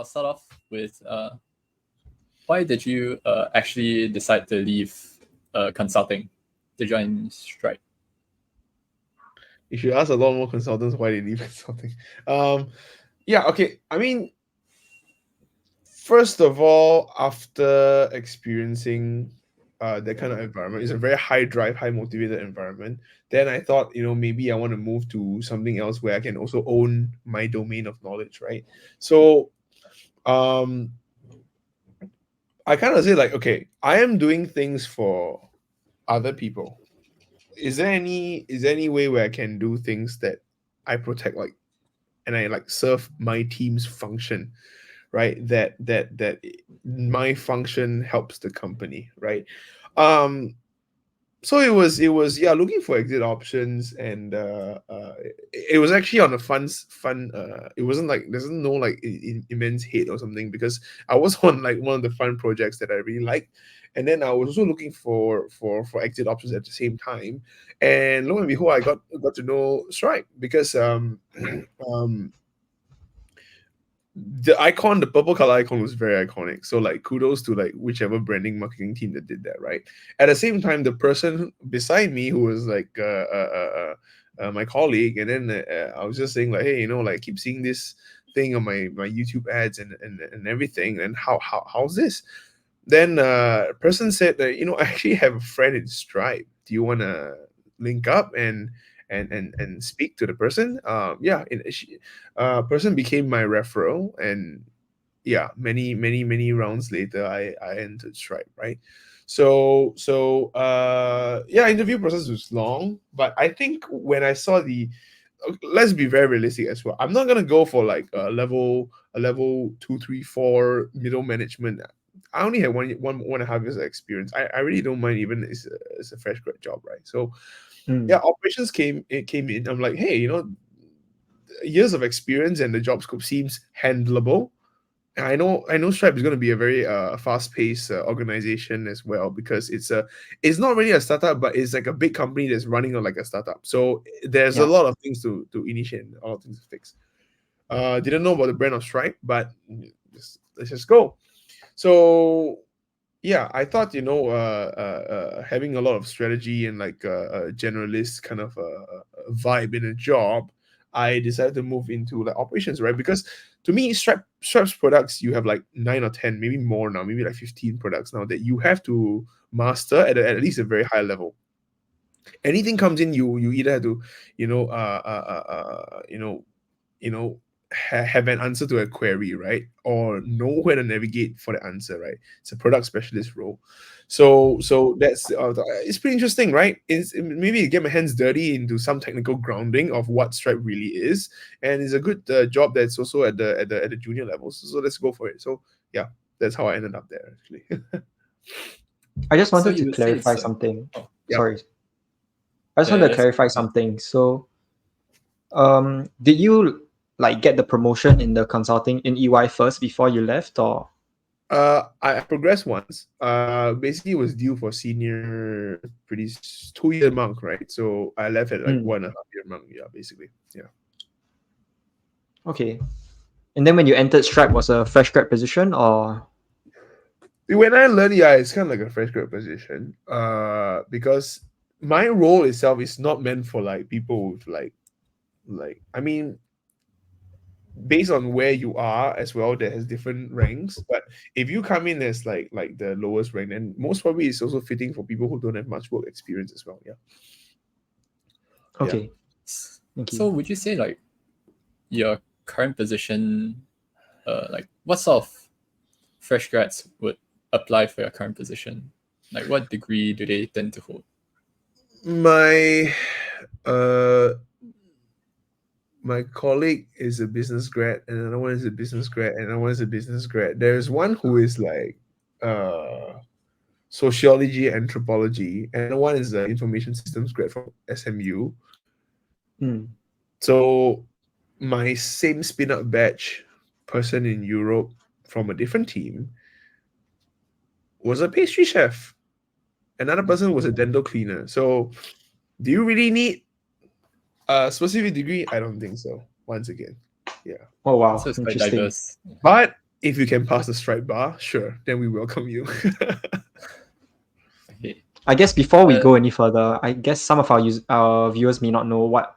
start off with why did you actually decide to leave consulting to join Stripe? You should ask a lot more consultants why they leave consulting. Yeah, okay. I mean, first of all, after experiencing that kind of environment, it's a very high drive, high motivated environment. Then I thought, maybe I want to move to something else where I can also own my domain of knowledge, right? So, um, I kind of say like, okay, I am doing things for other people. Is there any way where I can do things that I protect, like, and I like serve my team's function, right? That my function helps the company, right? Um, so it was yeah, looking for exit options, and it was actually on a fun. It wasn't like there's no like immense hate or something, because I was on like one of the fun projects that I really liked, and then I was also looking for exit options at the same time, and lo and behold, I got to know Stripe, because um the purple color icon was very iconic. So like kudos to like whichever branding marketing team that did that, right? At the same time, the person beside me who was like my colleague, and then I was just saying like, hey, like keep seeing this thing on my YouTube ads and everything, and how's this? Then a person said that, I actually have a friend in Stripe. Do you want to link up and speak to the person? Yeah, person became my referral, and yeah, many rounds later, I entered Stripe, right? So yeah, interview process was long, but I think when I saw let's be very realistic as well. I'm not gonna go for like a level 2, 3, 4 middle management. I only had one and a half years of experience. I really don't mind, even it's a fresh grad job, right? So Mm. yeah, operations came in. I'm like, hey, years of experience and the job scope seems handleable. And I know Stripe is going to be a very fast-paced organization as well, because it's not really a startup, but it's like a big company that's running on like a startup. So there's a Yeah. lot of things to initiate and a lot of things to fix. Didn't know about the brand of Stripe, but let's just go. So yeah, I thought, having a lot of strategy and like a generalist kind of vibe in a job, I decided to move into like operations, right? Because to me, Stripe's products, you have like 9 or 10, maybe more now, maybe like 15 products now that you have to master at least a very high level. Anything comes in, you either have to, you know, you know have an answer to a query, right, or know where to navigate for the answer, right? It's a product specialist role. So that's it's pretty interesting, right? It's maybe get my hands dirty into some technical grounding of what Stripe really is, and it's a good job that's also at the junior level. So let's go for it. So yeah, that's how I ended up there, actually. I just So wanted you to would say clarify it's something. oh Yeah. Sorry. I just yeah, want to that's clarify okay. something. So, did you like get the promotion in the consulting in EY first before you left, or? I progressed once. Basically, it was due for senior, 2 year mark, right? So I left at like Mm, 1.5 year mark. Yeah, basically. Yeah. okay. And then when you entered Stripe, was a fresh grad position, or? When I learned, yeah, it's kind of like a fresh grad position. Because my role itself is not meant for like people with like I mean, based on where you are as well, there has different ranks. But if you come in as like the lowest rank, then most probably it's also fitting for people who don't have much work experience as well. Yeah. Yeah. Okay, thank So you. would you say like your current position, like what sort of fresh grads would apply for your current position? Like what degree do they tend to hold? My uh my colleague is a business grad, and another one is a business grad, and another one is a business grad. There's one who is like sociology, anthropology, and one is the information systems grad from SMU. Mm, So my same spin up batch person in Europe from a different team was a pastry chef. Another person was a dental cleaner. So do you really need a specific degree? I don't think so. Once again. Yeah. oh So wow, it's quite interesting. diverse. But If you can pass the Stripe bar, sure, then we welcome you. Okay. I guess before we Uh, go any further, I guess some of our viewers may not know what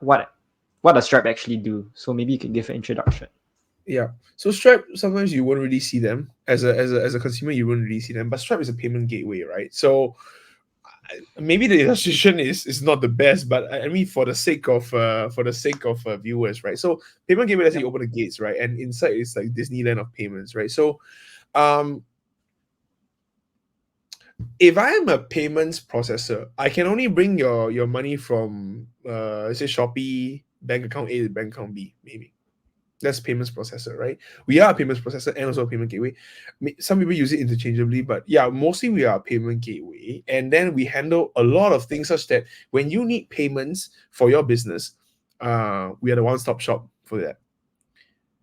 does Stripe actually do. So maybe you could give an introduction. Yeah. So Stripe, sometimes you won't really see them as a consumer. You won't really see them, but Stripe is a payment gateway, right? So maybe the illustration is not the best, but I mean for the sake of viewers, right? So payment gateway, let's say Yep. you open the gates, right, and inside is like Disneyland of payments, right? So um if I am a payments processor, I can only bring your money from let's say Shopee bank account A to bank account B, maybe. That's payments processor, right? We are a payments processor and also a payment gateway. Some people use it interchangeably, but yeah, mostly we are a payment gateway. And then we handle a lot of things such that when you need payments for your business, we are the one-stop shop for that,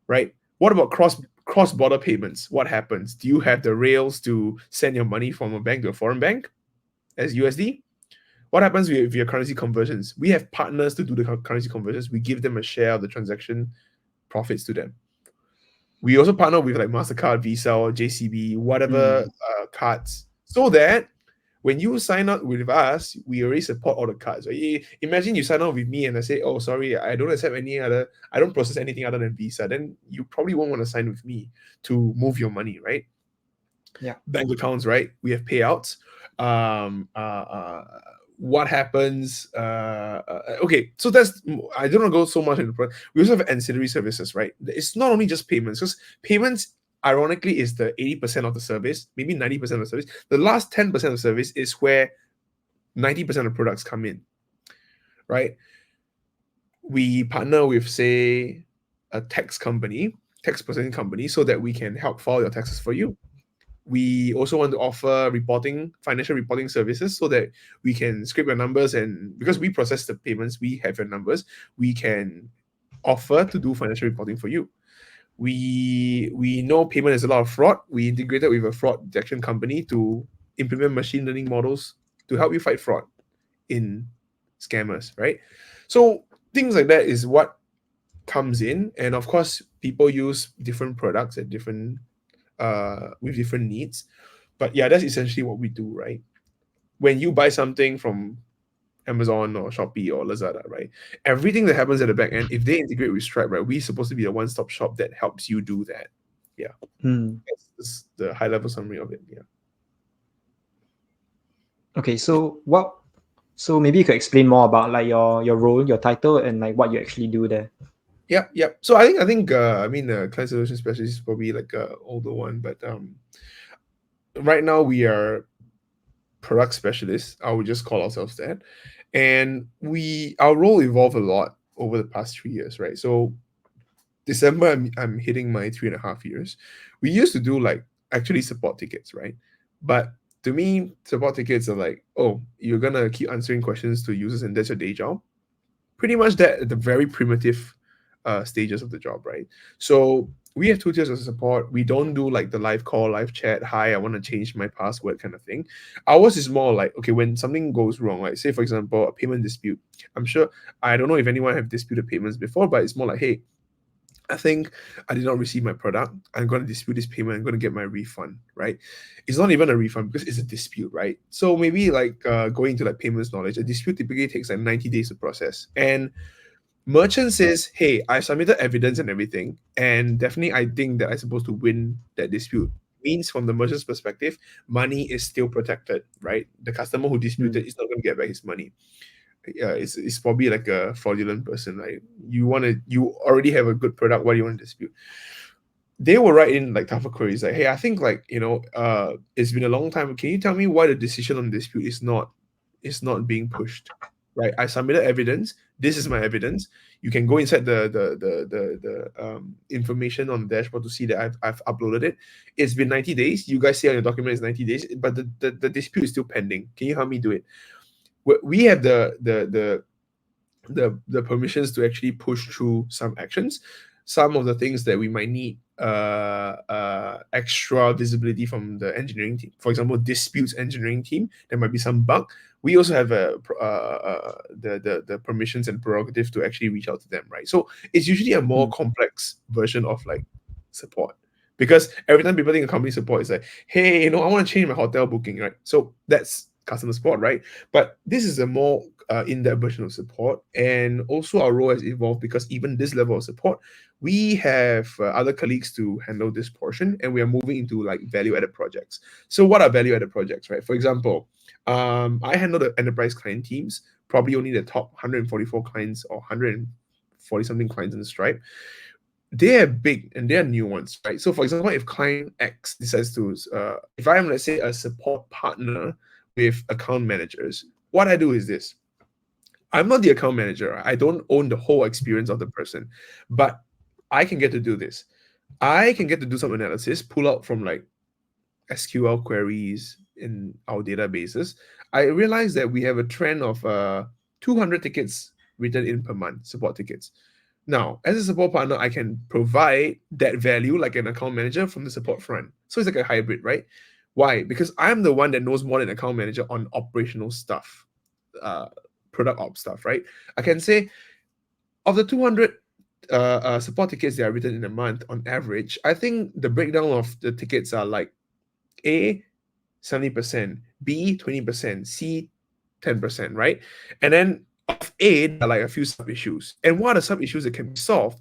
right? What about cross-border payments? What happens? Do you have the rails to send your money from a bank to a foreign bank as USD? What happens with your currency conversions? We have partners to do the currency conversions. We give them a share of the transaction profits to them. We also partner with like MasterCard, Visa, or JCB, whatever cards, so that when you sign up with us, we already support all the cards. Right? Imagine you sign up with me and I say, oh, sorry, I don't accept I don't process anything other than Visa. Then you probably won't want to sign with me to move your money, right? Yeah. Bank accounts, right? We have payouts. Um, uh, uh, what happens? Okay, so that's I don't want to go so much into the. We also have ancillary services, right? It's not only just payments, because payments, ironically, is the 80% of the service, maybe 90% of the service. The last 10% of service is where 90% of products come in, right? We partner with, say, a tax processing company, so that we can help file your taxes for you. We also want to offer financial reporting services, so that we can scrape your numbers, and because we process the payments, we have your numbers, we can offer to do financial reporting for you. We know payment is a lot of fraud. We integrated with a fraud detection company to implement machine learning models to help you fight fraud in scammers, right? So things like that is what comes in, and of course people use different products at different with different needs. But yeah, that's essentially what we do, right? When you buy something from Amazon or Shopee or Lazada, right? Everything that happens at the back end, if they integrate with Stripe, right, we're supposed to be a one-stop shop that helps you do that. Yeah, that's the high-level summary of it. Yeah. Okay, so maybe you could explain more about like your role, your title, and like what you actually do there. Yep. So I think I mean client solution specialist is probably like a older one, but right now we are product specialists. I would just call ourselves that. And our role evolved a lot over the past 3 years, right? So December, I'm hitting my 3.5 years. We used to do like actually support tickets, right? But to me, support tickets are like, oh, you're gonna keep answering questions to users, and that's your day job. Pretty much that at the very primitive stages of the job, right? So we have 2 tiers of support. We don't do like the live call, live chat. Hi, I want to change my password kind of thing. Ours is more like, okay, when something goes wrong, like say for example a payment dispute. I'm sure I don't know if anyone have disputed payments before, but it's more like, hey, I think I did not receive my product. I'm going to dispute this payment. I'm going to get my refund, right? It's not even a refund because it's a dispute, right? So maybe like going to like payments knowledge, a dispute typically takes like 90 days to process. And merchant says, hey, I submitted evidence and everything, and definitely I think that I'm supposed to win that dispute. Means from the merchant's perspective, money is still protected, right? The customer who disputed is not going to get back his money. It's probably like a fraudulent person. Like you already have a good product. Why do you want to dispute? They will write in like tougher queries like, hey, I think like it's been a long time. Can you tell me why the decision on dispute is not being pushed? Right. I submitted evidence. This is my evidence. You can go inside the information on the dashboard to see that I've uploaded it. It's been 90 days. You guys say on your document it's 90 days, but the dispute is still pending. Can you help me do it? We have the permissions to actually push through some actions. Some of the things that we might need extra visibility from the engineering team. For example, disputes engineering team, there might be some bug. We also have the permissions and prerogative to actually reach out to them, right? So it's usually a more complex version of like support. Because every time people think of company support, it's like, hey, I want to change my hotel booking, right? So that's customer support, right? But this is a more in-depth version of support, and also our role has evolved because even this level of support, we have other colleagues to handle this portion, and we are moving into like value-added projects. So what are value-added projects, right? For example, I handle the enterprise client teams, probably only the top 144 clients or 140 something clients in the Stripe. They are big and they are new ones, right? So, for example, if client X decides to, if I am, let's say, a support partner with account managers, what I do is this. I'm not the account manager. I don't own the whole experience of the person, but I can get to do this. I can get to do some analysis, pull out from like SQL queries in our databases. I realized that we have a trend of 200 tickets written in per month, support tickets. Now, as a support partner, I can provide that value like an account manager from the support front. So it's like a hybrid, right? Why? Because I'm the one that knows more than account manager on operational stuff, uh, product op stuff, right? I can say of the 200 support tickets that are written in a month on average, I think the breakdown of the tickets are like A, 70%, B, 20%, C, 10%, right? And then of A, there are like a few sub issues. And what are the sub issues that can be solved?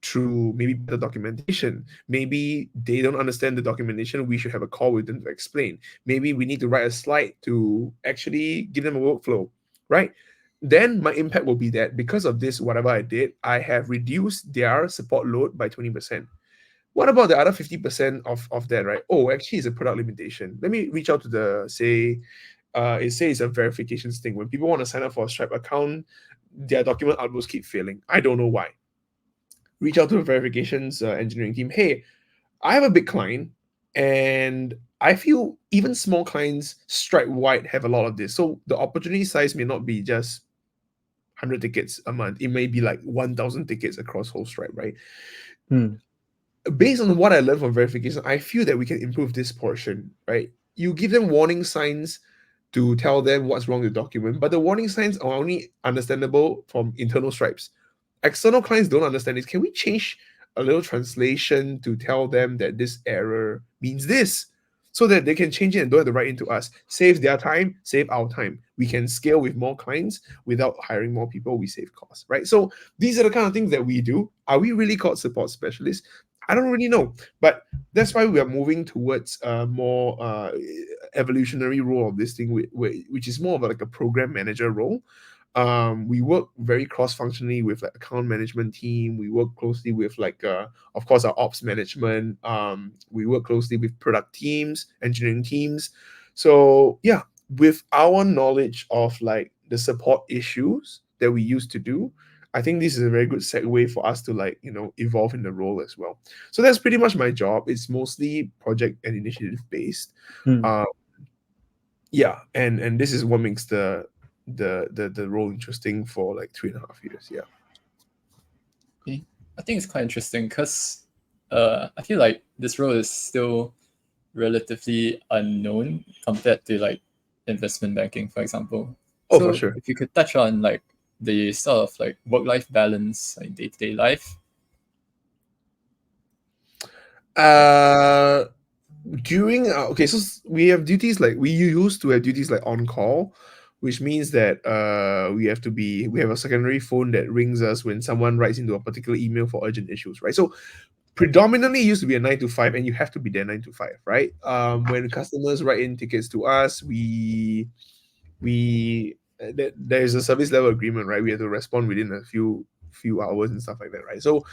Through maybe better documentation. Maybe they don't understand the documentation. We should have a call with them to explain. Maybe we need to write a slide to actually give them a workflow, right? Then my impact will be that because of this, whatever I did, I have reduced their support load by 20%. What about the other 50% of that, right? Oh, actually, it's a product limitation. Let me reach out to the, say, it says a verifications thing. When people want to sign up for a Stripe account, their document uploads keep failing. I don't know why. Reach out to a verifications engineering team. Hey, I have a big client, and I feel even small clients Stripe wide have a lot of this. So the opportunity size may not be just 100 tickets a month. It may be like 1,000 tickets across whole Stripe, right? Hmm. Based on what I learned from verification, I feel that we can improve this portion, right? You give them warning signs to tell them what's wrong with the document, but the warning signs are only understandable from internal Stripes. External clients don't understand this. Can we change a little translation to tell them that this error means this? So that they can change it and don't have to write into us. Save their time, save our time. We can scale with more clients without hiring more people. We save costs, right? So these are the kind of things that we do. Are we really called support specialists? I don't really know, but that's why we are moving towards a more evolutionary role of this thing, which is more of like a program manager role. We work very cross-functionally with like account management team. We work closely with like of course our ops management. We work closely with product teams, engineering teams. So yeah, with our knowledge of like the support issues that we used to do, I think this is a very good segue for us to like evolve in the role as well. So that's pretty much my job. It's mostly project and initiative based. Hmm. Yeah, and this is what makes the role interesting for like 3.5 years. Yeah. Okay. I think it's quite interesting because I feel like this role is still relatively unknown compared to like investment banking, for example. Oh, for So sure. if you could touch on like the sort of like work-life balance, like day-to-day life. Uh, during okay, so we have duties like we used to have duties like on call, which means that we have a secondary phone that rings us when someone writes into a particular email for urgent issues, right? So predominantly it used to be a 9 to 5, and you have to be there 9 to 5, right? When customers write in tickets to us, there's a service level agreement, right? We have to respond within a few hours and stuff like that, right? So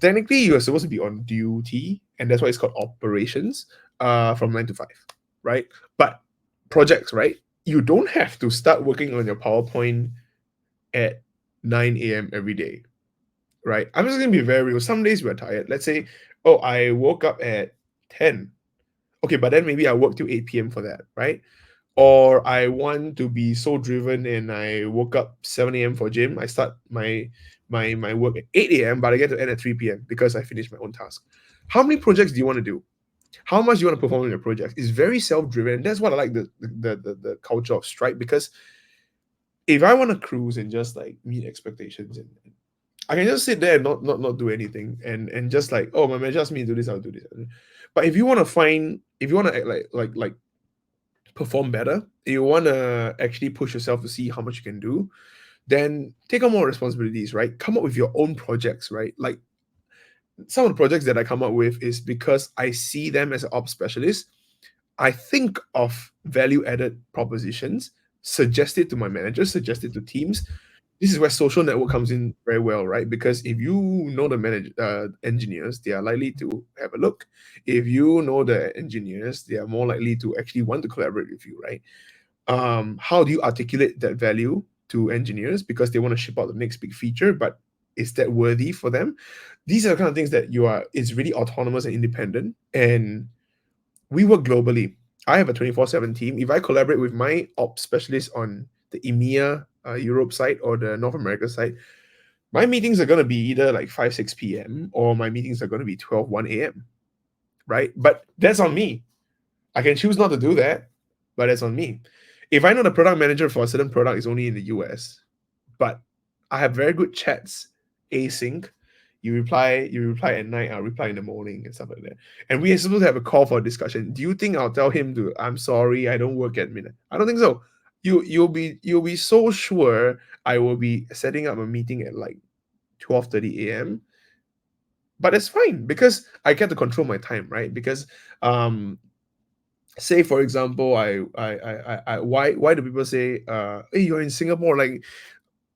technically you're supposed to be on duty, and that's why it's called operations from 9 to 5, right? But projects, right? You don't have to start working on your PowerPoint at 9 a.m. every day, right? I'm just gonna be very real. Some days we're tired. Let's say, oh, I woke up at 10. Okay, but then maybe I work till 8 p.m. for that, right? Or I want to be so driven and I woke up 7 a.m. for gym. I start my work at 8 a.m., but I get to end at 3 p.m. because I finished my own task. How many projects do you want to do? How much do you want to perform in your project? It's very self-driven. That's what I like the culture of Stripe, because if I want to cruise and just like meet expectations and I can just sit there and not do anything, and just like, oh, my manager asked me to do this, I'll do this. But if you want to act like perform better, you want to actually push yourself to see how much you can do, then take on more responsibilities, right? Come up with your own projects, right? Like some of the projects that I come up with is because I see them as an ops specialist. I think of value added propositions, suggest it to my managers, suggest it to teams. This is where social network comes in very well, right? Because if you know the engineers, they are likely to have a look. If you know the engineers, they are more likely to actually want to collaborate with you, right? How do you articulate that value to engineers because they want to ship out the next big feature, but is that worthy for them? These are the kind of things that it's really autonomous and independent, and we work globally. I have a 24/7 team. If I collaborate with my ops specialist on the EMEA Europe side or the North America side, my meetings are going to be either like 5 6 p.m. or my meetings are going to be 12 1 a.m., right? But that's on me. I can choose not to do that, but that's on me. If I know the product manager for a certain product is only in the US, but I have very good chats async. You reply at night, I'll reply in the morning and stuff like that. And we are supposed to have a call for a discussion. Do you think I'll tell him to, I'm sorry, I don't work at midnight? I don't think so. You'll be so sure I will be setting up a meeting at like 12:30 a.m. But it's fine because I get to control my time, right? Because say for example, why do people say hey, you're in Singapore, like,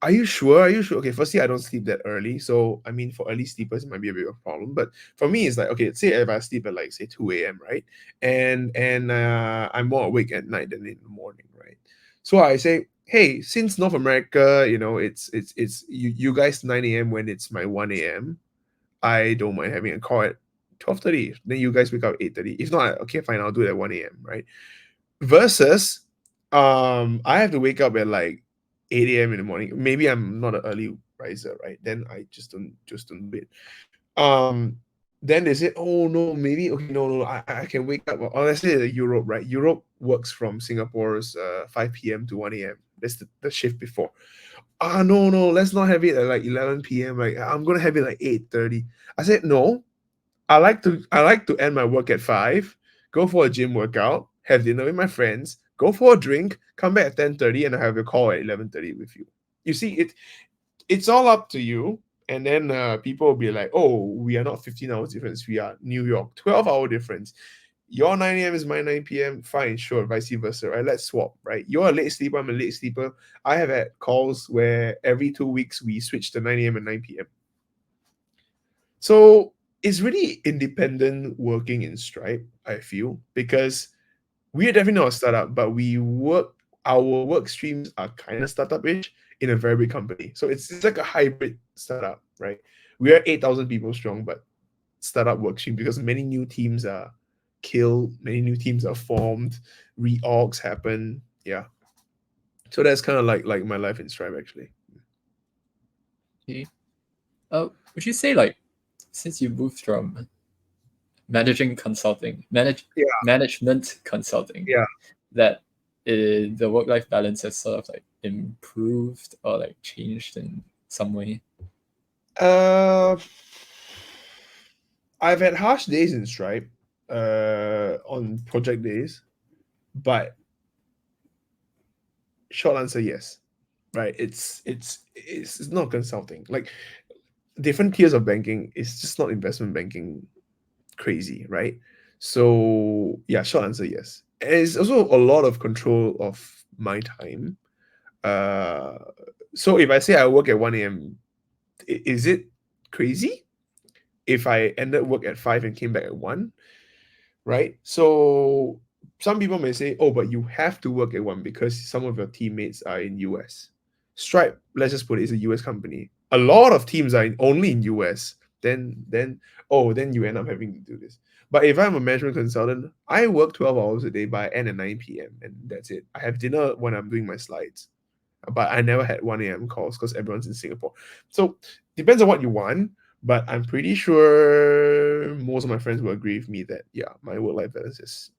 are you sure? Are you sure? Okay, firstly, I don't sleep that early. So, I mean, for early sleepers, it might be a bit of a problem. But for me, it's like, okay, say if I sleep at like, say, 2 a.m., right? And I'm more awake at night than in the morning, right? So I say, hey, since North America, it's you guys 9 a.m. when it's my 1 a.m., I don't mind having a call at 12:30. Then you guys wake up 8:30. If not, okay, fine, I'll do it at 1 a.m., right? Versus I have to wake up at like 8 a.m. in the morning. Maybe I'm not an early riser, right? Then I just don't do it. Then they say, oh no, maybe okay, no, I can wake up. Or let's say Europe, right? Europe works from Singapore's 5 p.m. to 1 a.m. That's the shift before. No, let's not have it at like 11 p.m. Like I'm gonna have it like 8:30. I said no, I like to end my work at 5, go for a gym workout, have dinner with my friends, go for a drink, come back at 10:30, and I have a call at 11:30 with you. You see, it's all up to you. And then people will be like, oh, we are not 15 hours difference, we are New York, 12-hour difference. Your 9 a.m. is my 9 p.m. Fine, sure, vice versa, right? Let's swap, right? You're a late sleeper, I'm a late sleeper. I have had calls where every 2 weeks we switch to 9 a.m. and 9 p.m. So it's really independent working in Stripe, I feel, because we are definitely not a startup, but our work streams are kind of startup-ish in a very big company. So it's like a hybrid startup, right? We are 8,000 people strong, but startup work stream because many new teams are killed, many new teams are formed, reorgs happen. Yeah. So that's kind of like my life in Stripe actually. Okay. Would you say like since you moved from managing consulting, Yeah, management consulting, yeah. that the work-life balance has sort of like improved or like changed in some way? Uh I've had harsh days in Stripe, on project days, but short answer, yes. Right? It's not consulting. Like different tiers of banking, it's just not investment banking crazy, right? So yeah, short answer, yes. And it's also a lot of control of my time. Uh, so if I say I work at 1 a.m., is it crazy if I ended work at 5 and came back at 1? Right? So some people may say, oh, but you have to work at 1 because some of your teammates are in US. Stripe, let's just put it, is a US company. A lot of teams are only in US. Then you end up having to do this. But if I'm a management consultant, I work 12 hours a day, by end at 9 p.m. and that's it. I have dinner when I'm doing my slides. But I never had 1 a.m. calls because everyone's in Singapore. So depends on what you want. But I'm pretty sure most of my friends will agree with me that, yeah, my work-life balance is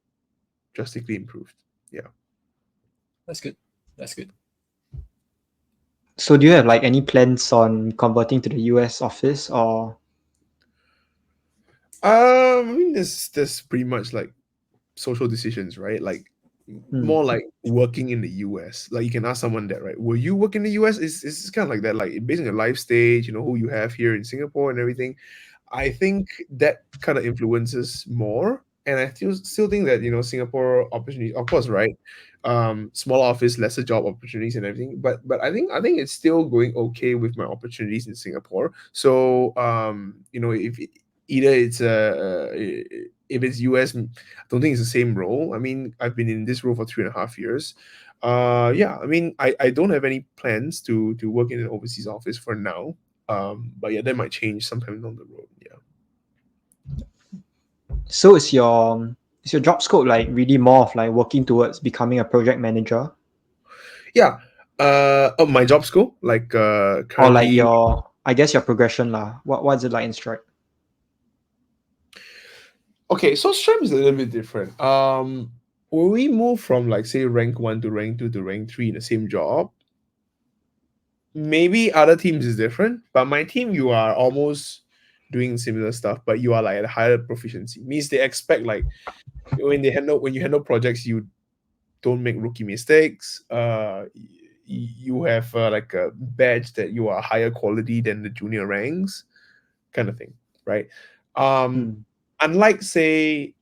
drastically improved. Yeah. That's good. That's good. So do you have like any plans on converting to the US office or? I mean, there's pretty much like social decisions, right? Like Hmm. more like working in the US. Like you can ask someone that, right? Will you work in the US? It's kind of like that, like based on your life stage, who you have here in Singapore and everything. I think that kind of influences more. And I still think that, Singapore opportunity, of course, right? Small office, lesser job opportunities and everything. But I think it's still going okay with my opportunities in Singapore. So if either it's if it's US, I don't think it's the same role. I mean, I've been in this role for 3.5 years. Yeah, I mean, I don't have any plans to work in an overseas office for now. But yeah, that might change sometime down the road. Yeah. So is your job scope like really more of like working towards becoming a project manager, Yeah. My job scope, like or like currently. your, I guess your progression lah? What's it like in Stripe? Okay, so Stripe is a little bit different. When we move from like say rank 1 to rank 2 to rank 3 in the same job, maybe other teams is different, but my team, you are almost doing similar stuff, but you are like at a higher proficiency. Means they expect like when you handle projects, you don't make rookie mistakes. You have like a badge that you are higher quality than the junior ranks, kind of thing, right? Um, Hmm. Unlike say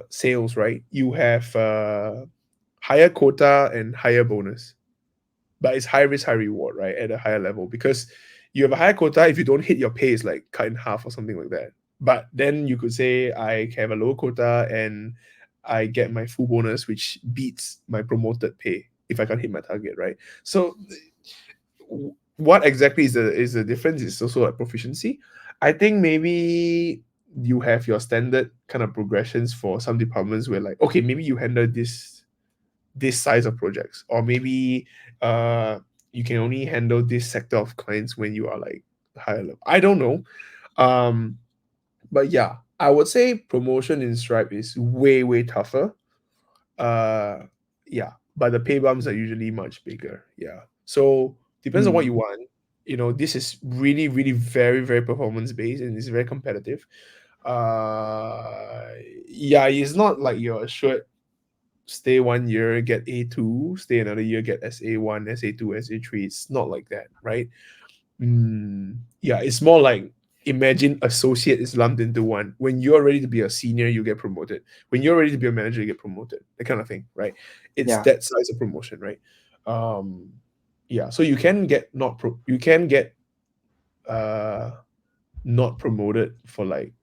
sales, right? You have higher quota and higher bonus, but it's high risk, high reward, right? At a higher level because you have a higher quota. If you don't hit your pay, it's like cut in half or something like that. But then you could say I have a lower quota and I get my full bonus, which beats my promoted pay if I can't hit my target, right? So what exactly is the difference? Is also like proficiency. I think maybe you have your standard kind of progressions for some departments where like okay, maybe you handle this size of projects, or maybe uh you can only handle this sector of clients when you are like higher level. I don't know. um but yeah, I would say promotion in Stripe is way way tougher. uh yeah, but the pay bumps are usually much bigger. Yeah, so depends on what Hmm. you want. This is really really very very performance based and it's very competitive. Yeah, it's not like you're assured stay 1 year, get A2, stay another year, get SA1, SA2, SA3. It's not like that, right? Yeah, it's more like imagine associate is lumped into one. When you're ready to be a senior, you get promoted. When you're ready to be a manager, you get promoted. That kind of thing, right? It's Yeah. that size of promotion, right? Um, yeah, so you can get you can get uh not promoted for like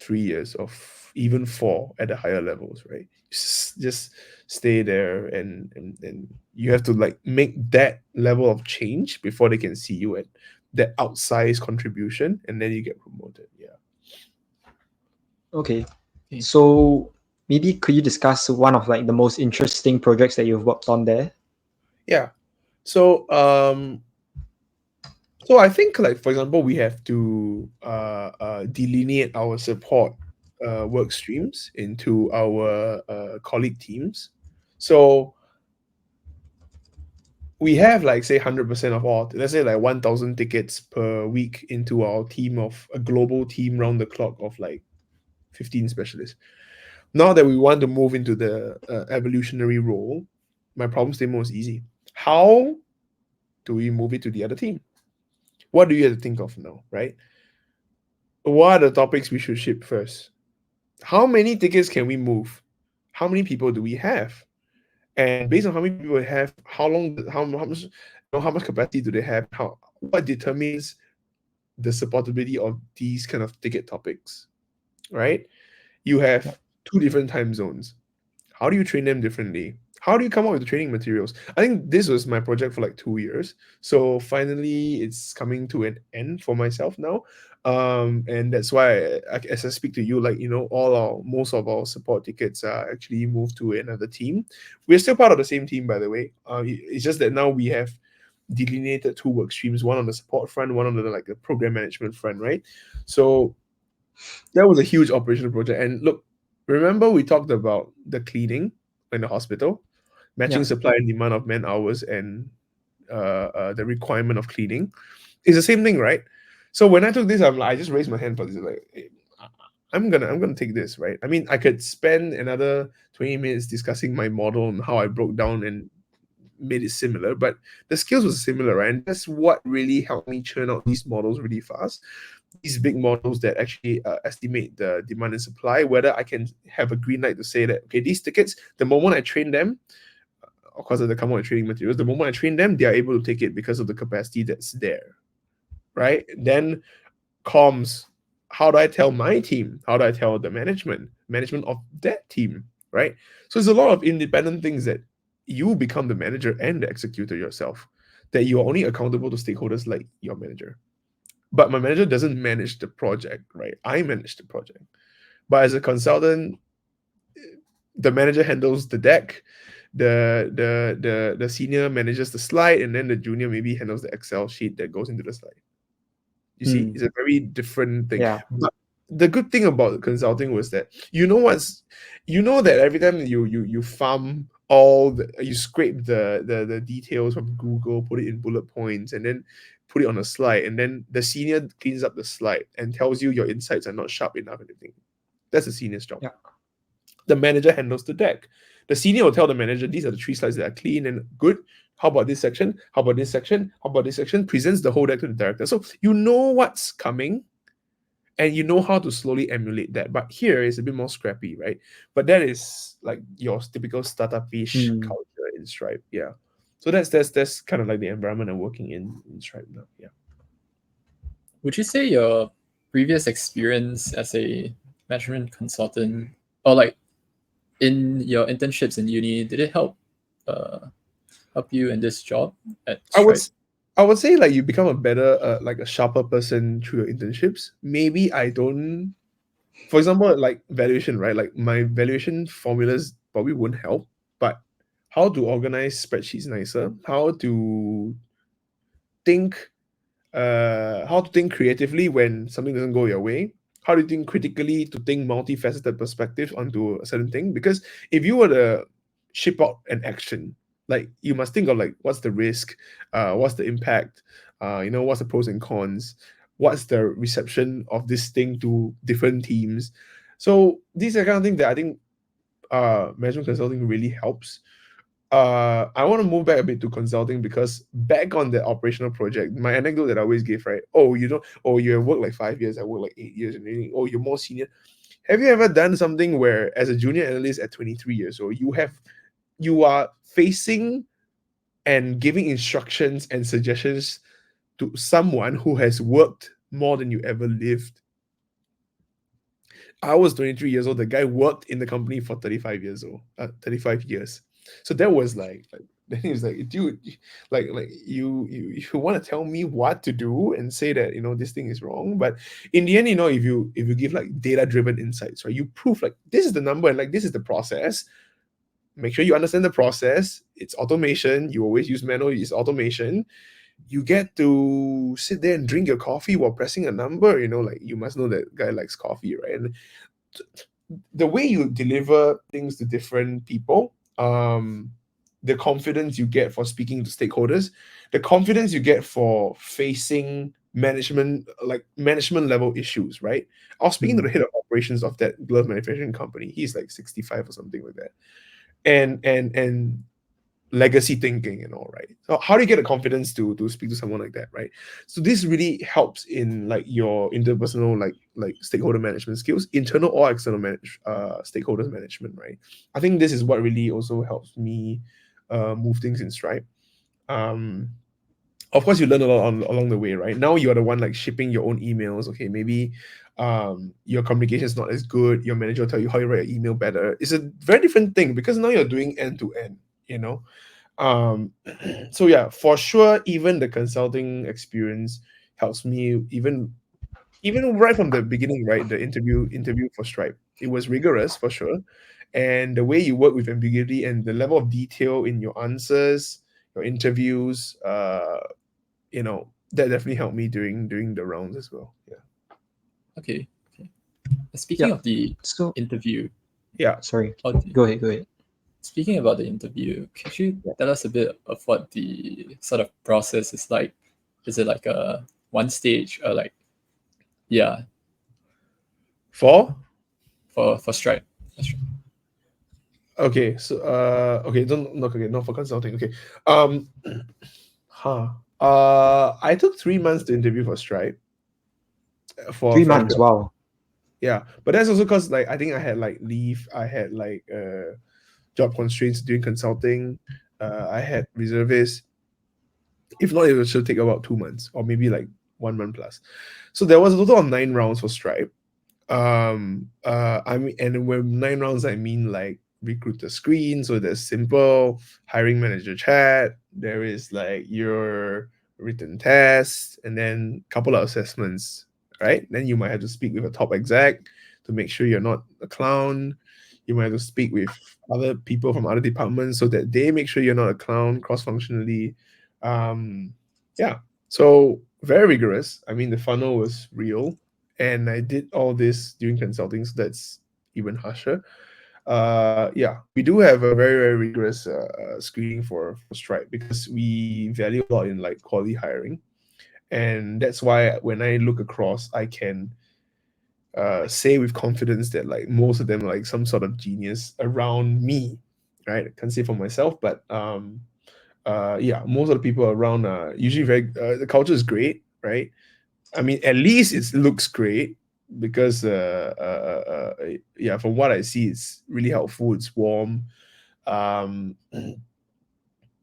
3 years of even four at the higher levels, right? Just stay there and you have to like make that level of change before they can see you at that outsized contribution and then you get promoted. Yeah. Okay. Okay. So maybe could you discuss one of like the most interesting projects that you've worked on there? Yeah. So so I think like for example we have to delineate our support work streams into our colleague teams. So we have like say 100% of all, let's say like 1,000 tickets per week into our team of a global team round the clock of like 15 specialists. Now that we want to move into the evolutionary role, my problem statement was easy. How do we move it to the other team? What do you have to think of now, right? What are the topics we should ship first? How many tickets can we move? How many people do we have? And based on how many people we have, how much capacity do they have? What determines the supportability of these kind of ticket topics, right? You Yeah. have two different time zones. How do you train them differently? How do you come up with the training materials? I think this was my project for like 2 years. So finally, it's coming to an end for myself now. And that's why, as I speak to you, like, most of our support tickets are actually moved to another team. We're still part of the same team, by the way. It's just that now we have delineated two work streams, one on the support front, one on the like the program management front, right? So that was a huge operational project. And look, remember we talked about the cleaning in the hospital, matching Yeah. supply and demand of man hours and the requirement of cleaning. It's the same thing, right? So when I took this, I just raised my hand for this. Like, hey, I'm gonna take this, right? I mean, I could spend another 20 minutes discussing my model and how I broke down and made it similar, but the skills was similar, right? And that's what really helped me churn out these models really fast. These big models that actually estimate the demand and supply, whether I can have a green light to say that, okay, these tickets, the moment I train them, of course, they come out with training materials, the moment I train them, they are able to take it because of the capacity that's there, right? Then comms, how do I tell my team? How do I tell the management of that team, right? So there's a lot of independent things that you become the manager and the executor yourself, that you are only accountable to stakeholders like your manager. But my manager doesn't manage the project, right? I manage the project. But as a consultant, the manager handles the deck, the senior manages the slide, and then the junior maybe handles the Excel sheet that goes into the slide. You see, it's a very different thing. Yeah. But the good thing about consulting was that you know that every time you farm you scrape the details from Google, put it in bullet points, and then put it on a slide, and then the senior cleans up the slide and tells you your insights are not sharp enough and everything. That's the senior's job. Yeah. The manager handles the deck. The senior will tell the manager, these are the 3 slides that are clean and good. How about this section? How about this section? How about this section? Presents the whole deck to the director. So you know what's coming and you know how to slowly emulate that. But here is a bit more scrappy, right? But that is like your typical startup-ish culture in Stripe. Yeah. So that's kind of like the environment I'm working in Stripe now. Yeah. Would you say your previous experience as a management consultant, or like in your internships in uni, did it help you in this job at I would Stripe? I would say like you become a better like a sharper person through your internships. Maybe I don't, for example, like valuation, right? Like my valuation formulas probably wouldn't help, but how to organize spreadsheets nicer, think how to think creatively when something doesn't go your way, how do you think critically to think multifaceted perspectives onto a certain thing. Because if you were to ship out an action, like you must think of like what's the risk, what's the impact, what's the pros and cons, what's the reception of this thing to different teams. So these are kind of things that I think management consulting really helps. I want to move back a bit to consulting, because back on the operational project, my anecdote that I always give, right? Oh, you have worked like 5 years, I worked like 8 years, and then, oh, you're more senior. Have you ever done something where, as a junior analyst at 23 years old, you are facing and giving instructions and suggestions to someone who has worked more than you ever lived? I was 23 years old. The guy worked in the company for 35 years. So that was like then he was like, dude, like you want to tell me what to do and say that this thing is wrong. But in the end, if you give like data driven insights, right, you prove like this is the number and like this is the process. Make sure you understand the process. It's automation. You always use manual, use automation. You get to sit there and drink your coffee while pressing a number. Like you must know that guy likes coffee, right? And the way you deliver things to different people, the confidence you get for speaking to stakeholders, the confidence you get for facing management level issues, right? I was speaking to the head of operations of that glove manufacturing company. He's like 65 or something like that. And legacy thinking and all, right? So how do you get the confidence to speak to someone like that, right? So this really helps in like your interpersonal like stakeholder management skills, internal or external stakeholders management, right? I think this is what really also helps me move things in Stripe. Of course you learn a lot along the way, right? Now you're the one like shipping your own emails. Okay, maybe your communication is not as good, your manager will tell you how you write an email better. It's a very different thing because now you're doing end to end, um so yeah, for sure, even the consulting experience helps me, even right from the beginning, right? The interview for Stripe, it was rigorous for sure, and the way you work with ambiguity and the level of detail in your answers, your interviews, that definitely helped me during the rounds as well. Yeah. Okay. Speaking Yeah. of the So interview, Yeah. sorry. or the- Go ahead. speaking about the interview, could you tell us a bit of what the sort of process is like? Is it like a one stage or like, yeah, For for Stripe? okay, so okay, don't no, okay, not for consulting. Okay, um, I took 3 months to interview for Stripe for a Three fresh months. grad. Wow. Yeah, but that's also because like I think I had like leave, I had like job constraints doing consulting, I had reservists. If not, it should take about 2 months or maybe like 1 month plus. So there was a total of 9 rounds for Stripe. I mean, and when 9 rounds, I mean like recruiter screen. So there's simple hiring manager chat. There is like your written test, and then a couple of assessments. Right? Then you might have to speak with a top exec to make sure you're not a clown. You might have to speak with other people from other departments so that they make sure you're not a clown cross functionally. Yeah, so very rigorous. I mean, the funnel was real, and I did all this during consulting, so that's even harsher. Yeah, we do have a very very rigorous screening for Stripe because we value a lot in like quality hiring, and that's why when I look across, I can say with confidence that like most of them are like some sort of genius around me, right? I can't say for myself, but yeah, most of the people around are usually very. The culture is great, right? I mean, at least it looks great because, yeah, from what I see, it's really helpful. It's warm. Um,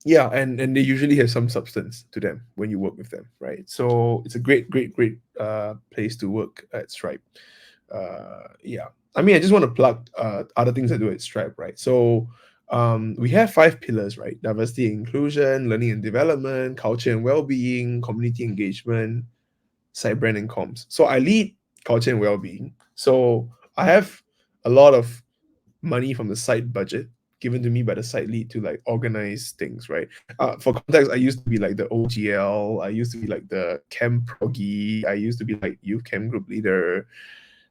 yeah, and they usually have some substance to them when you work with them, right? So it's a great, great, great place to work at Stripe. Yeah, I mean, I just want to plug other things I do at Stripe, right? So we have 5 pillars, right? Diversity and inclusion, learning and development, culture and well-being, community engagement, site brand and comms. So I lead culture and well-being. So I have a lot of money from the site budget given to me by the site lead to like organize things, right? For context, I used to be like the OGL, I used to be like the camp proggy, I used to be like youth camp group leader.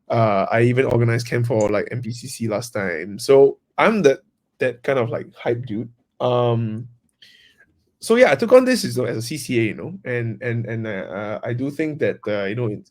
I even organized camp for like MPCC last time. So I'm that kind of like hype dude. So yeah, I took on this as a CCA, and I do think that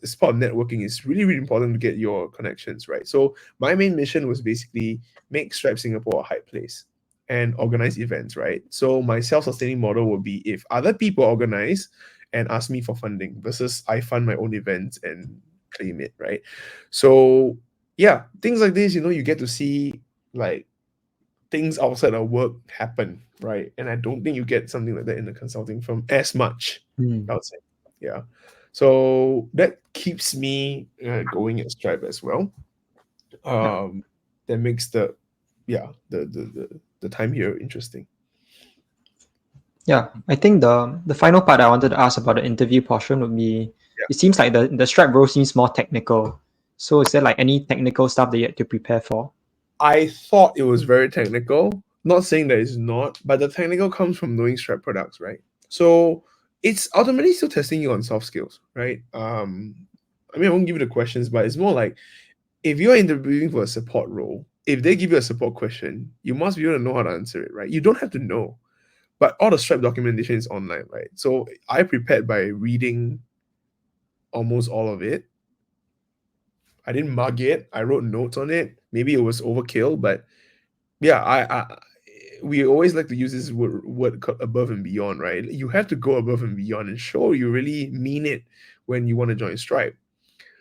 as part of networking, it's really really important to get your connections right. So my main mission was basically make Stripe Singapore a hype place and organize events, right? So my self-sustaining model would be if other people organize and ask me for funding versus I fund my own events and claim it, right? So yeah, things like this, you get to see like things outside of work happen, right? And I don't think you get something like that in the consulting firm as much, I would say. Yeah. So that keeps me going at Stripe as well. That makes the time here interesting. Yeah, I think the final part I wanted to ask about the interview portion would be, Yeah. it seems like the Stripe role seems more technical. So is there like any technical stuff that you had to prepare for? I thought it was very technical. Not saying that it's not, but the technical comes from knowing Stripe products, right? So it's ultimately still testing you on soft skills, right? I mean, I won't give you the questions, but it's more like if you're interviewing for a support role, if they give you a support question, you must be able to know how to answer it, right? You don't have to know, but all the Stripe documentation is online, right? So I prepared by reading almost all of it. I didn't mug it. I wrote notes on it. Maybe it was overkill, but yeah, we always like to use this word above and beyond, right? You have to go above and beyond and show you really mean it when you want to join Stripe.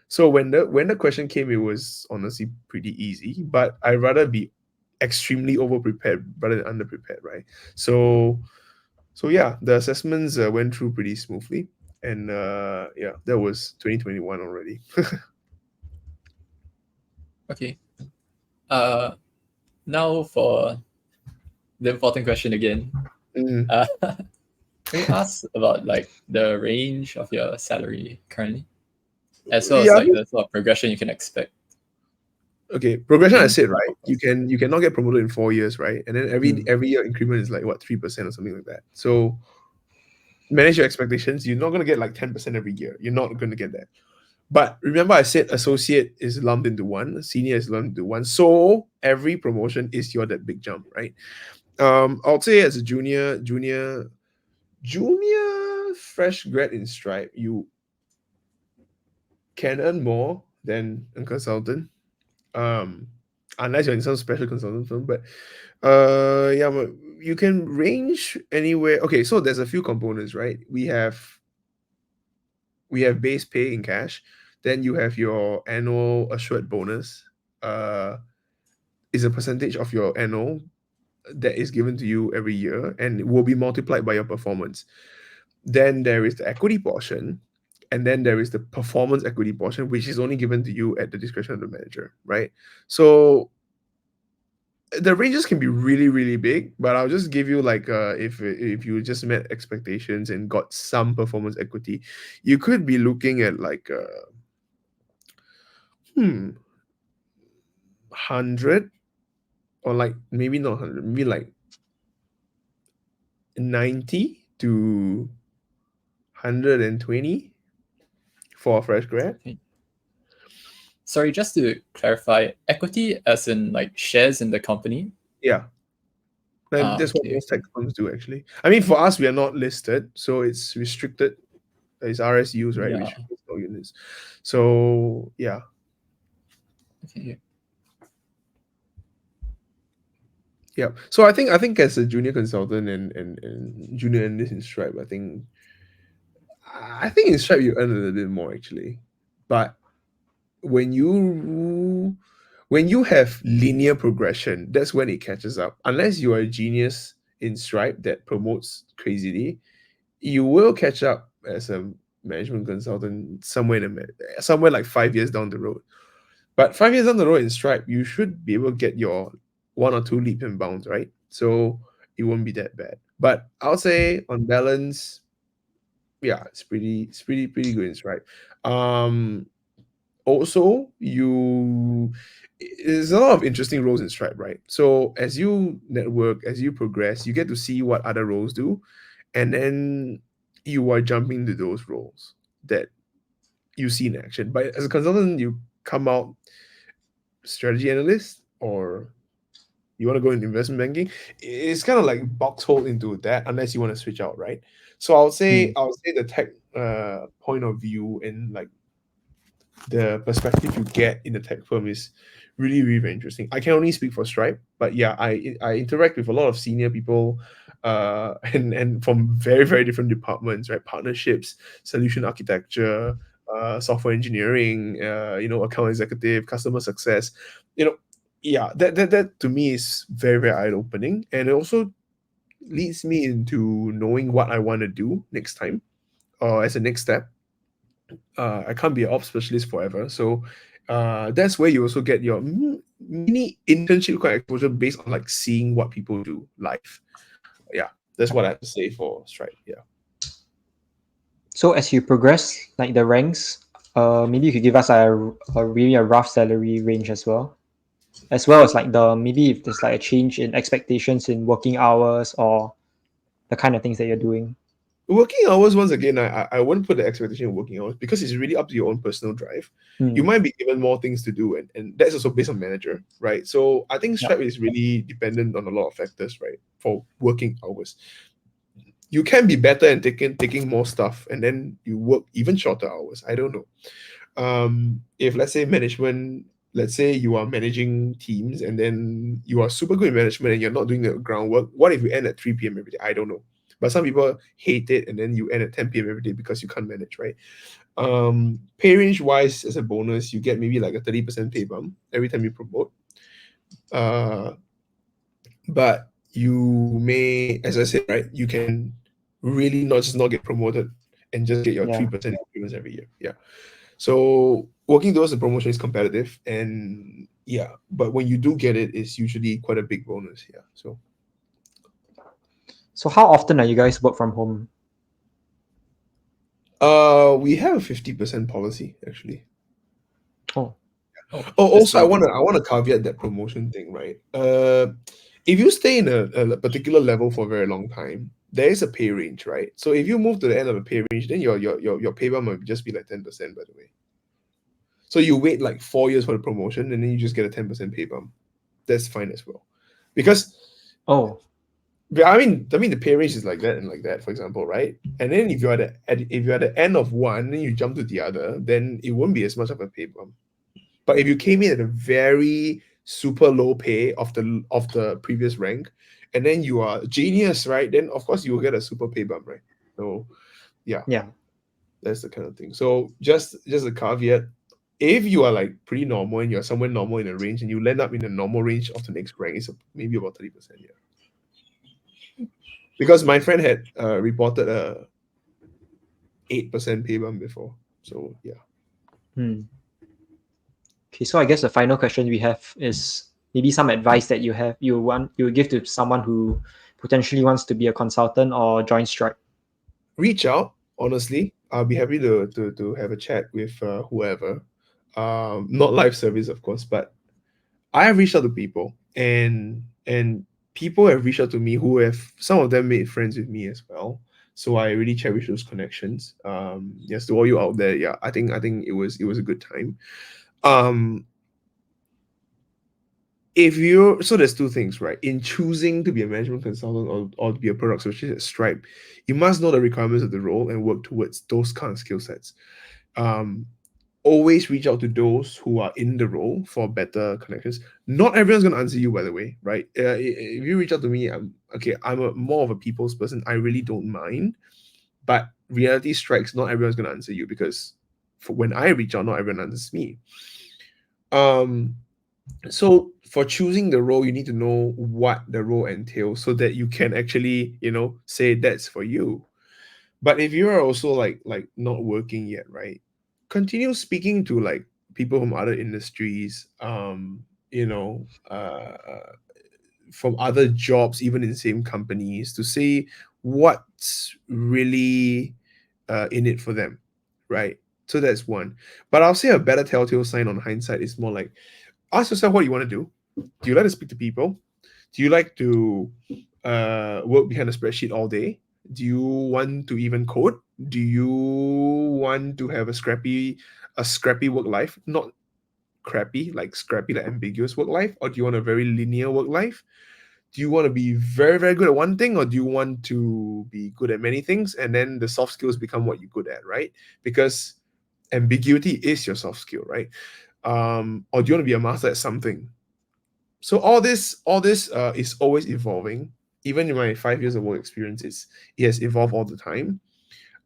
So when the question came, it was honestly pretty easy, but I'd rather be extremely over prepared rather than under prepared, right? So yeah, the assessments went through pretty smoothly, and yeah, that was 2021 already. Okay. Now for the important question again. Mhm. Can we ask about like the range of your salary currently, as well as Yeah, like the sort of progression you can expect? okay, progression I In said, right? You cannot get promoted in 4 years, right? And then Mm. every year increment is like what 3% or something like that. So manage your expectations. You're not gonna get like 10% every year. You're not gonna get that. But remember, I said associate is lumped into one, senior is lumped into one. So every promotion is your that big jump, right? I'll say as a junior fresh grad in Stripe, you can earn more than a consultant. Um, unless you're in some special consultant firm, but yeah, but you can range anywhere. Okay, so there's a few components, right? We have base pay in cash, then you have your annual assured bonus. Uh, is a percentage of your annual that is given to you every year and it will be multiplied by your performance. Then there is the equity portion, and then there is the performance equity portion, which is only given to you at the discretion of the manager, right? So the ranges can be really, really big, but I'll just give you like if you just met expectations and got some performance equity, you could be looking at like 100, or like maybe not 100, maybe like 90 to 120 for a fresh grad. Okay. Sorry, just to clarify, equity as in like shares in the company? Yeah. And that's what Okay. most tech firms do actually. I mean, for us, we are not listed, so it's restricted. It's RSUs, right? Yeah. Restricted stock units. So yeah. Okay. Yeah. So I think as a junior consultant and junior analyst in Stripe, I think in Stripe you earn a little bit more actually. But when you have linear progression, that's when it catches up. Unless you are a genius in Stripe that promotes crazily, you will catch up as a management consultant somewhere like 5 years down the road. But 5 years down the road in Stripe, you should be able to get your one or two leap and bounds, right? So it won't be that bad. But I'll say on balance, yeah, it's pretty good in Stripe. Um, Also, there's a lot of interesting roles in Stripe, right? So as you network, as you progress, you get to see what other roles do, and then you are jumping to those roles that you see in action. But as a consultant, you come out strategy analyst, or you want to go into investment banking. It's kind of like box hole into that unless you want to switch out, right? So I'll say the tech point of view and like the perspective you get in the tech firm is really, really very interesting. I can only speak for Stripe, but yeah, I interact with a lot of senior people, and from very, very different departments, right? Partnerships, solution architecture, software engineering, account executive, customer success. You know, yeah, that to me is very, very eye opening, and it also leads me into knowing what I want to do next time, or as a next step. I can't be an ops specialist forever. So that's where you also get your mini internship kind of exposure based on like seeing what people do live. Yeah, that's what I have to say for Stripe. Yeah. So as you progress, like the ranks, maybe you could give us really a rough salary range as well as like the maybe if there's like a change in expectations in working hours or the kind of things that you're doing. Working hours, once again, I wouldn't put the expectation in working hours because it's really up to your own personal drive. You Hmm. might be given more things to do, and that's also based on manager, right? So I think Yeah. Stripe is really dependent on a lot of factors, right? For working hours, you can be better and taking more stuff, and then you work even shorter hours. I don't know. If let's say management, let's say you are managing teams, and then you are super good in management and you're not doing the groundwork. What if you end at 3 p.m. every day? I don't know. But some people hate it, and then you end at 10 p.m. every day because you can't manage, right? Pay range wise, as a bonus, you get maybe like a 30% pay bump every time you promote. Uh, but you may, as I said, right, you can really not get promoted and just get your Yeah. 3% increments every year. Yeah. So working towards the promotion is competitive, and yeah, but when you do get it, it's usually quite a big bonus. Yeah. So So how often are you guys work from home? we have a 50% policy actually. Oh, Oh, Oh, that's also I pretty want good. to I want to caveat that promotion thing, right? If you stay in a particular level for a very long time, there is a pay range, right? So if you move to the end of the pay range, then your pay bump might just be like 10%, by the way. So you wait like 4 years for the promotion, and then you just get a 10% pay bump. That's fine as well, because Oh, the pay range is like that and like that, for example, right? And then if you're at the end of one, then you jump to the other, then it won't be as much of a pay bump. But if you came in at a very super low pay of the previous rank, and then you are a genius, right? Then of course you will get a super pay bump, right? So yeah, yeah. that's the kind of thing. So just a caveat. If you are like pretty normal and you're somewhere normal in a range and you land up in the normal range of the next rank, it's maybe about 30%. Yeah. Because my friend had reported a 8% pay bump before. So yeah. Hmm. Okay, so I guess the final question we have is maybe some advice that you would give to someone who potentially wants to be a consultant or join Stripe. Reach out, honestly. I'll be happy to have a chat with whoever. Not live service, of course, but I have reached out to people, and people have reached out to me who have, some of them made friends with me as well. So I really cherish those connections. Yes, to all you out there, yeah, I think it was a good time. Um, if you so there's two things, right? In choosing to be a management consultant or to be a product specialist at Stripe, you must know the requirements of the role and work towards those kind of skill sets. Um, Always reach out to those who are in the role for better connections. Not everyone's going to answer you, by the way, right? If you reach out to me, I'm more of a people's person. I really don't mind, but reality strikes. Not everyone's going to answer you, because when I reach out, not everyone answers me. So for choosing the role, you need to know what the role entails so that you can actually, say that's for you. But if you are also like not working yet, right? Continue speaking to like people from other industries, from other jobs, even in the same companies, to see what's really in it for them, right? So that's one. But I'll say a better telltale sign on hindsight is more like, ask yourself what you want to do. Do you like to speak to people? Do you like to work behind a spreadsheet all day? Do you want to even code? Do you want to have a scrappy work life? Not crappy, like scrappy, like ambiguous work life? Or do you want a very linear work life? Do you want to be very, very good at one thing, or do you want to be good at many things, and then the soft skills become what you're good at, right? Because ambiguity is your soft skill, right? Or do you want to be a master at something? So all this is always evolving. Even in my 5 years of work experience, it has evolved all the time.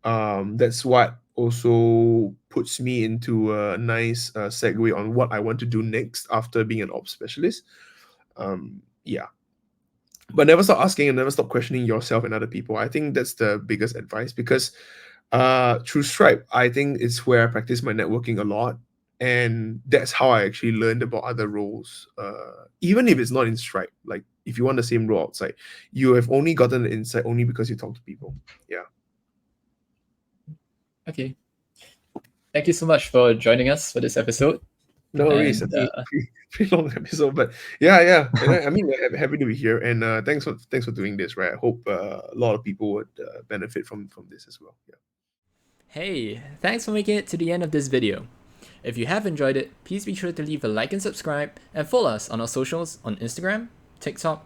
That's what also puts me into a nice segue on what I want to do next after being an ops specialist. Yeah, but never stop asking and never stop questioning yourself and other people. I think that's the biggest advice, because through Stripe, I think it's where I practice my networking a lot, and that's how I actually learned about other roles. Even if it's not in Stripe, like if you want the same role outside, you have only gotten the insight only because you talk to people. Yeah. Okay. Thank you so much for joining us for this episode. No worries. And Pretty long episode, but yeah. And I mean, happy to be here, and thanks for doing this. Right, I hope a lot of people would benefit from this as well. Yeah. Hey, thanks for making it to the end of this video. If you have enjoyed it, please be sure to leave a like and subscribe, and follow us on our socials on Instagram, TikTok,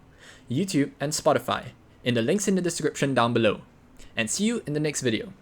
YouTube, and Spotify in the links in the description down below. And see you in the next video.